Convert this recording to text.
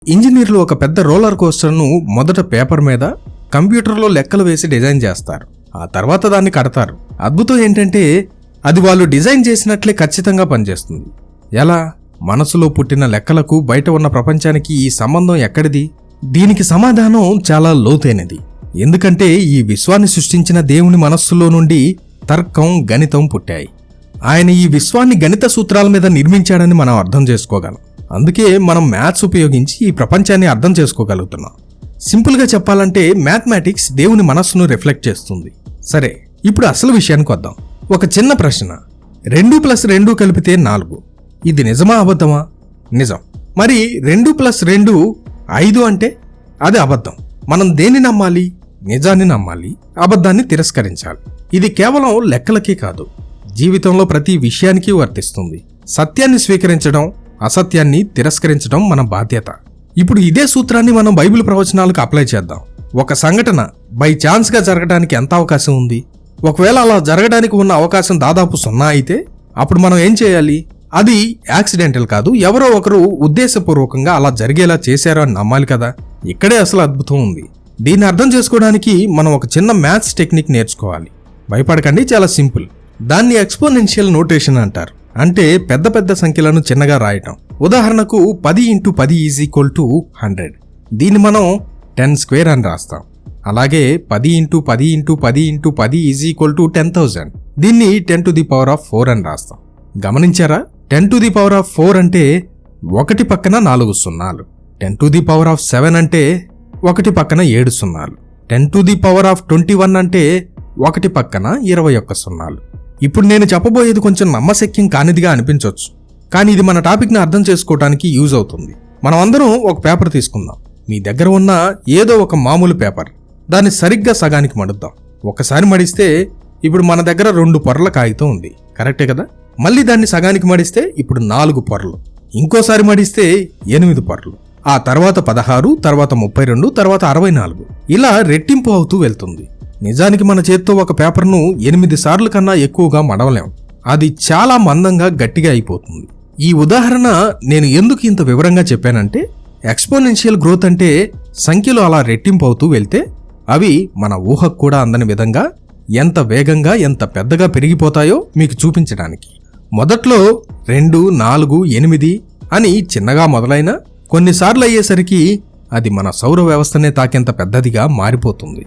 ఇంజనీర్లు ఒక పెద్ద రోలర్ కోస్టర్ను మొదట పేపర్ మీద కంప్యూటర్లో లెక్కలు వేసి డిజైన్ చేస్తారు. ఆ తర్వాత దాన్ని కడతారు. అద్భుతం ఏంటంటే అది వాళ్ళు డిజైన్ చేసినట్లే ఖచ్చితంగా పనిచేస్తుంది. ఎలా? మనసులో పుట్టిన లెక్కలకు బయట ఉన్న ప్రపంచానికి ఈ సంబంధం ఎక్కడిది? దీనికి సమాధానం చాలా లోతైనది. ఎందుకంటే ఈ విశ్వాన్ని సృష్టించిన దేవుని మనస్సులో నుండి తర్కం, గణితం పుట్టాయి. ఆయన ఈ విశ్వాన్ని గణిత సూత్రాల మీద నిర్మించాడని మనం అర్థం చేసుకోగలం. అందుకే మనం మ్యాథ్స్ ఉపయోగించి ఈ ప్రపంచాన్ని అర్థం చేసుకోగలుగుతున్నాం. సింపుల్గా చెప్పాలంటే మ్యాథమెటిక్స్ దేవుని మనస్సును రిఫ్లెక్ట్ చేస్తుంది. సరే, ఇప్పుడు అసలు విషయానికి వద్దాం. ఒక చిన్న ప్రశ్న. 2+2 కలిపితే 4. ఇది నిజమా అబద్ధమా? నిజం. మరి 2+2 5 అంటే అది అబద్ధం. మనం దేన్ని నమ్మాలి? నిజాన్ని నమ్మాలి, అబద్ధాన్ని తిరస్కరించాలి. ఇది కేవలం లెక్కలకే కాదు, జీవితంలో ప్రతి విషయానికి వర్తిస్తుంది. సత్యాన్ని స్వీకరించడం, అసత్యాన్ని తిరస్కరించడం మన బాధ్యత. ఇప్పుడు ఇదే సూత్రాన్ని మనం బైబిల్ ప్రవచనాలకు అప్లై చేద్దాం. ఒక సంఘటన బై ఛాన్స్గా జరగడానికి ఎంత అవకాశం ఉంది? ఒకవేళ అలా జరగడానికి ఉన్న అవకాశం దాదాపు 0 అయితే అప్పుడు మనం ఏం చేయాలి? అది యాక్సిడెంటల్ కాదు, ఎవరో ఒకరు ఉద్దేశపూర్వకంగా అలా జరిగేలా చేశారో అని నమ్మాలి కదా. ఇక్కడే అసలు అద్భుతం ఉంది. దీన్ని అర్థం చేసుకోవడానికి మనం ఒక చిన్న మ్యాథ్స్ టెక్నిక్ నేర్చుకోవాలి. భయపడకండి, చాలా సింపుల్. దాన్ని ఎక్స్పోనెన్షియల్ నోటేషన్ అంటారు. అంటే పెద్ద పెద్ద సంఖ్యలను చిన్నగా రాయటం. ఉదాహరణకు 10 × 10 = 100. దీన్ని మనం 10² అని రాస్తాం. అలాగే 10 × 10 × 10 × 10 = 10,000. దీన్ని 10⁴ అని రాస్తాం. గమనించారా? 10⁴ అంటే 1 పక్కన 4 సున్నాలు. 10⁻7 అంటే 1 పక్కన 7 సున్నాలు. 10⁻21 అంటే 1 పక్కన 21 సున్నాలు. ఇప్పుడు నేను చెప్పబోయేది కొంచెం నమ్మశక్యం కానిదిగా అనిపించవచ్చు, కానీ ఇది మన టాపిక్ని అర్థం చేసుకోవడానికి యూజ్ అవుతుంది. మనం అందరం ఒక పేపర్ తీసుకుందాం. మీ దగ్గర ఉన్న ఏదో ఒక మామూలు పేపర్, దాన్ని సరిగ్గా సగానికి మడుద్దాం. ఒకసారి మడిస్తే ఇప్పుడు మన దగ్గర 2 పొరల కాగితం ఉంది, కరెక్టే కదా? మళ్ళీ దాన్ని సగానికి మడిస్తే ఇప్పుడు 4 పొరలు. ఇంకోసారి మడిస్తే 8 పొరలు. ఆ తర్వాత 16, తర్వాత 32, తర్వాత 64. ఇలా రెట్టింపు అవుతూ వెళ్తుంది. నిజానికి మన చేత్తో ఒక పేపర్ను 8 సార్లు కన్నా ఎక్కువగా మడవలేం. అది చాలా మందంగా గట్టిగా అయిపోతుంది. ఈ ఉదాహరణ నేను ఎందుకు ఇంత వివరంగా చెప్పానంటే, ఎక్స్పోనెన్షియల్ గ్రోత్ అంటే సంఖ్యలు అలా రెట్టింపు అవుతూ వెళ్తే అవి మన ఊహకు కూడా అందని విధంగా ఎంత వేగంగా, ఎంత పెద్దగా పెరిగిపోతాయో మీకు చూపించడానికి. మొదట్లో 2, 4, 8 అని చిన్నగా మొదలైన కొన్నిసార్లు అయ్యేసరికి అది మన సౌర వ్యవస్థనే తాకేంత పెద్దదిగా మారిపోతుంది.